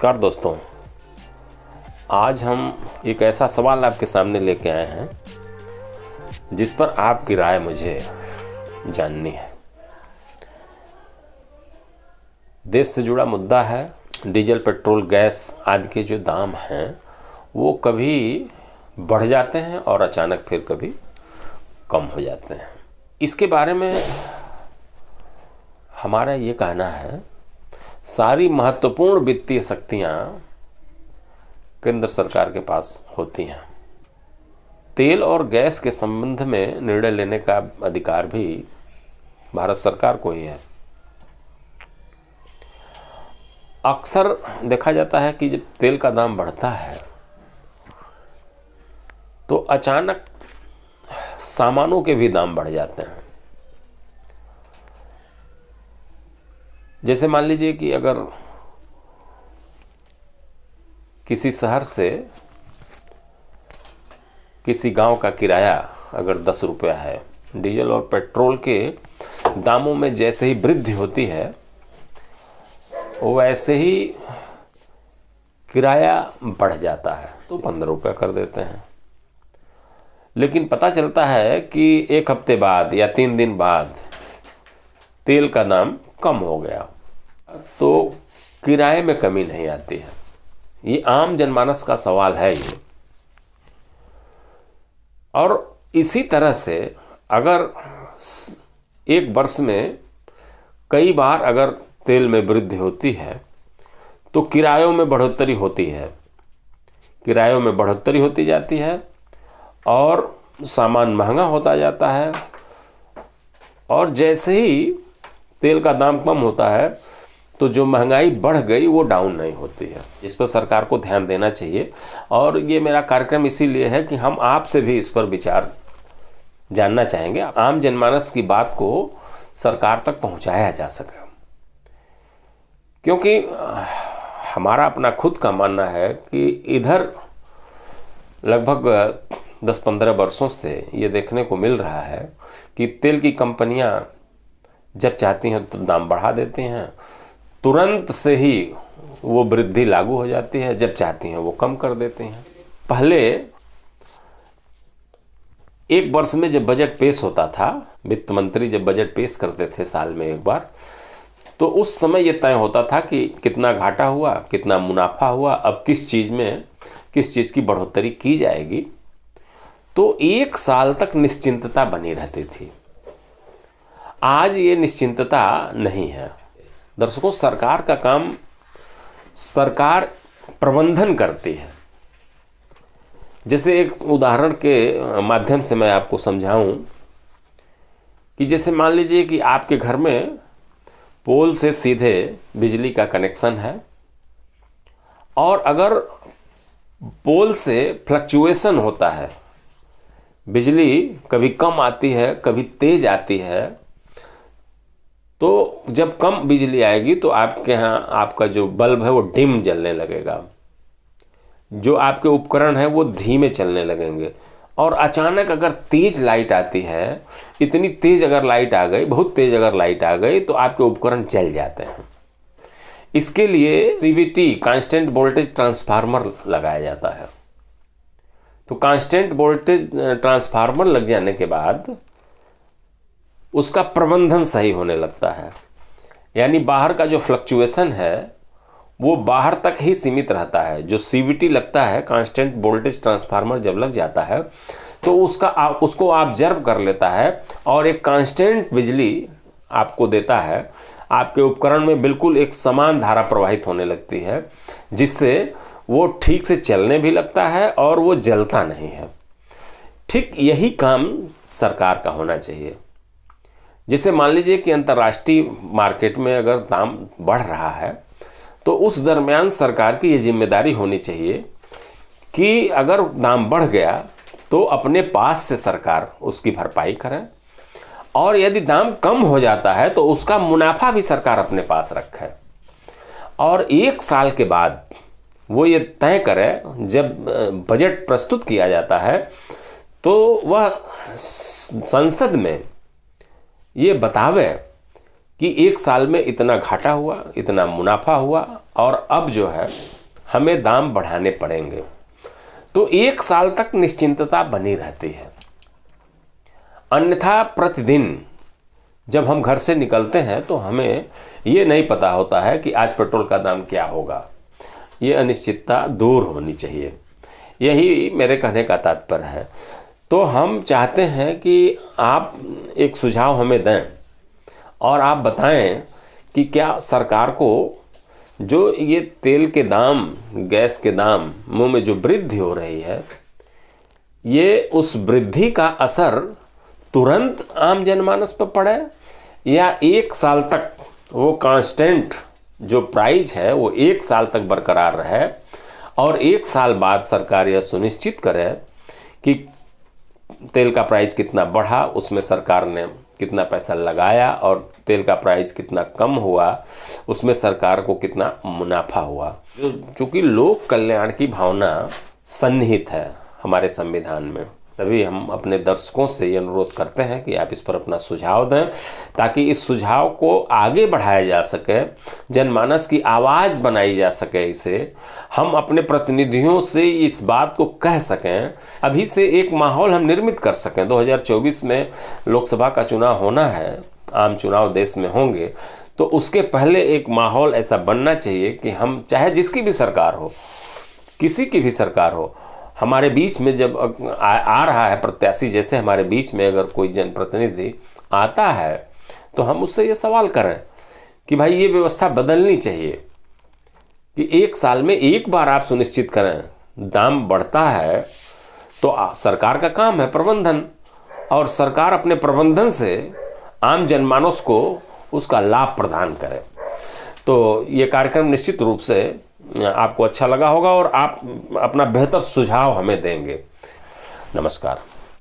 नमस्कार दोस्तों, आज हम एक ऐसा सवाल आपके सामने लेके आए हैं जिस पर आपकी राय मुझे जाननी है। देश से जुड़ा मुद्दा है। डीजल, पेट्रोल, गैस आदि के जो दाम हैं वो कभी बढ़ जाते हैं और अचानक फिर कभी कम हो जाते हैं। इसके बारे में हमारा ये कहना है, सारी महत्वपूर्ण वित्तीय शक्तियां केंद्र सरकार के पास होती हैं। तेल और गैस के संबंध में निर्णय लेने का अधिकार भी भारत सरकार को ही है। अक्सर देखा जाता है कि जब तेल का दाम बढ़ता है तो अचानक सामानों के भी दाम बढ़ जाते हैं। जैसे मान लीजिए कि अगर किसी शहर से किसी गांव का किराया अगर 10 रुपया है, डीजल और पेट्रोल के दामों में जैसे ही वृद्धि होती है वैसे ही किराया बढ़ जाता है तो 15 रुपया कर देते हैं। लेकिन पता चलता है कि एक हफ्ते बाद या 3 दिन बाद तेल का दाम कम हो गया तो किराए में कमी नहीं आती है। ये आम जनमानस का सवाल है ये। और इसी तरह से अगर एक वर्ष में कई बार अगर तेल में वृद्धि होती है तो किरायों में बढ़ोतरी होती है, किरायों में बढ़ोतरी होती जाती है और सामान महंगा होता जाता है। और जैसे ही तेल का दाम कम होता है तो जो महंगाई बढ़ गई वो डाउन नहीं होती है। इस पर सरकार को ध्यान देना चाहिए। और ये मेरा कार्यक्रम इसीलिए है कि हम आपसे भी इस पर विचार जानना चाहेंगे, आम जनमानस की बात को सरकार तक पहुंचाया जा सके। क्योंकि हमारा अपना खुद का मानना है कि इधर लगभग 10-15 वर्षों से ये देखने को मिल रहा है कि तेल की कंपनियां जब चाहती हैं तो दाम बढ़ा देती हैं, तुरंत से ही वो वृद्धि लागू हो जाती है, जब चाहती हैं वो कम कर देती हैं। पहले एक वर्ष में जब बजट पेश होता था, वित्त मंत्री जब बजट पेश करते थे साल में एक बार, तो उस समय ये तय होता था कि कितना घाटा हुआ, कितना मुनाफा हुआ, अब किस चीज़ की बढ़ोतरी की जाएगी। तो एक साल तक निश्चिंतता बनी रहती थी। आज ये निश्चिंतता नहीं है। दर्शकों, सरकार का काम सरकार प्रबंधन करती है। जैसे एक उदाहरण के माध्यम से मैं आपको समझाऊं कि जैसे मान लीजिए कि आपके घर में पोल से सीधे बिजली का कनेक्शन है और अगर पोल से फ्लक्चुएशन होता है, बिजली कभी कम आती है कभी तेज आती है, तो जब कम बिजली आएगी तो आपके यहाँ आपका जो बल्ब है वो डिम जलने लगेगा, जो आपके उपकरण है वो धीमे चलने लगेंगे। और अचानक अगर तेज लाइट आती है, इतनी तेज अगर लाइट आ गई, बहुत तेज अगर लाइट आ गई तो आपके उपकरण जल जाते हैं। इसके लिए सीवीटी, कांस्टेंट वोल्टेज ट्रांसफार्मर लगाया जाता है। तो कांस्टेंट वोल्टेज ट्रांसफार्मर लग जाने के बाद उसका प्रबंधन सही होने लगता है। यानी बाहर का जो फ्लक्चुएशन है वो बाहर तक ही सीमित रहता है। जो सीवीटी लगता है, कांस्टेंट वोल्टेज ट्रांसफार्मर जब लग जाता है तो उसको ऑब्जर्व कर लेता है और एक कांस्टेंट बिजली आपको देता है। आपके उपकरण में बिल्कुल एक समान धारा प्रवाहित होने लगती है, जिससे वो ठीक से चलने भी लगता है और वो जलता नहीं है। ठीक यही काम सरकार का होना चाहिए। जैसे मान लीजिए कि अंतर्राष्ट्रीय मार्केट में अगर दाम बढ़ रहा है तो उस दरमियान सरकार की ये जिम्मेदारी होनी चाहिए कि अगर दाम बढ़ गया तो अपने पास से सरकार उसकी भरपाई करे, और यदि दाम कम हो जाता है तो उसका मुनाफा भी सरकार अपने पास रखे। और 1 साल के बाद वो ये तय करे, जब बजट प्रस्तुत किया जाता है तो वह संसद में ये बतावे कि 1 साल में इतना घाटा हुआ, इतना मुनाफा हुआ, और अब जो है हमें दाम बढ़ाने पड़ेंगे। तो 1 साल तक निश्चिंतता बनी रहती है। अन्यथा प्रतिदिन जब हम घर से निकलते हैं तो हमें ये नहीं पता होता है कि आज पेट्रोल का दाम क्या होगा। ये अनिश्चितता दूर होनी चाहिए, यही मेरे कहने का तात्पर्य है। तो हम चाहते हैं कि आप एक सुझाव हमें दें और आप बताएं कि क्या सरकार को जो ये तेल के दाम, गैस के दाम, मुंह में जो वृद्धि हो रही है, ये उस वृद्धि का असर तुरंत आम जनमानस पर पड़े या 1 साल तक वो कांस्टेंट जो प्राइस है वो 1 साल तक बरकरार रहे और 1 साल बाद सरकार यह सुनिश्चित करे कि तेल का प्राइस कितना बढ़ा, उसमें सरकार ने कितना पैसा लगाया और तेल का प्राइस कितना कम हुआ, उसमें सरकार को कितना मुनाफा हुआ। चूँकि लोक कल्याण की भावना सन्निहित है हमारे संविधान में, तभी हम अपने दर्शकों से ये अनुरोध करते हैं कि आप इस पर अपना सुझाव दें ताकि इस सुझाव को आगे बढ़ाया जा सके, जनमानस की आवाज़ बनाई जा सके। इसे हम अपने प्रतिनिधियों से इस बात को कह सकें, अभी से एक माहौल हम निर्मित कर सकें। 2024 में लोकसभा का चुनाव होना है, आम चुनाव देश में होंगे, तो उसके पहले एक माहौल ऐसा बनना चाहिए कि हम चाहे जिसकी भी सरकार हो, किसी की भी सरकार हो, हमारे बीच में जब आ रहा है प्रत्याशी, जैसे हमारे बीच में अगर कोई जनप्रतिनिधि आता है तो हम उससे ये सवाल करें कि भाई ये व्यवस्था बदलनी चाहिए कि 1 साल में एक बार आप सुनिश्चित करें। दाम बढ़ता है तो सरकार का काम है प्रबंधन, और सरकार अपने प्रबंधन से आम जनमानस को उसका लाभ प्रदान करे। तो ये कार्यक्रम निश्चित रूप से आपको अच्छा लगा होगा और आप अपना बेहतर सुझाव हमें देंगे। नमस्कार।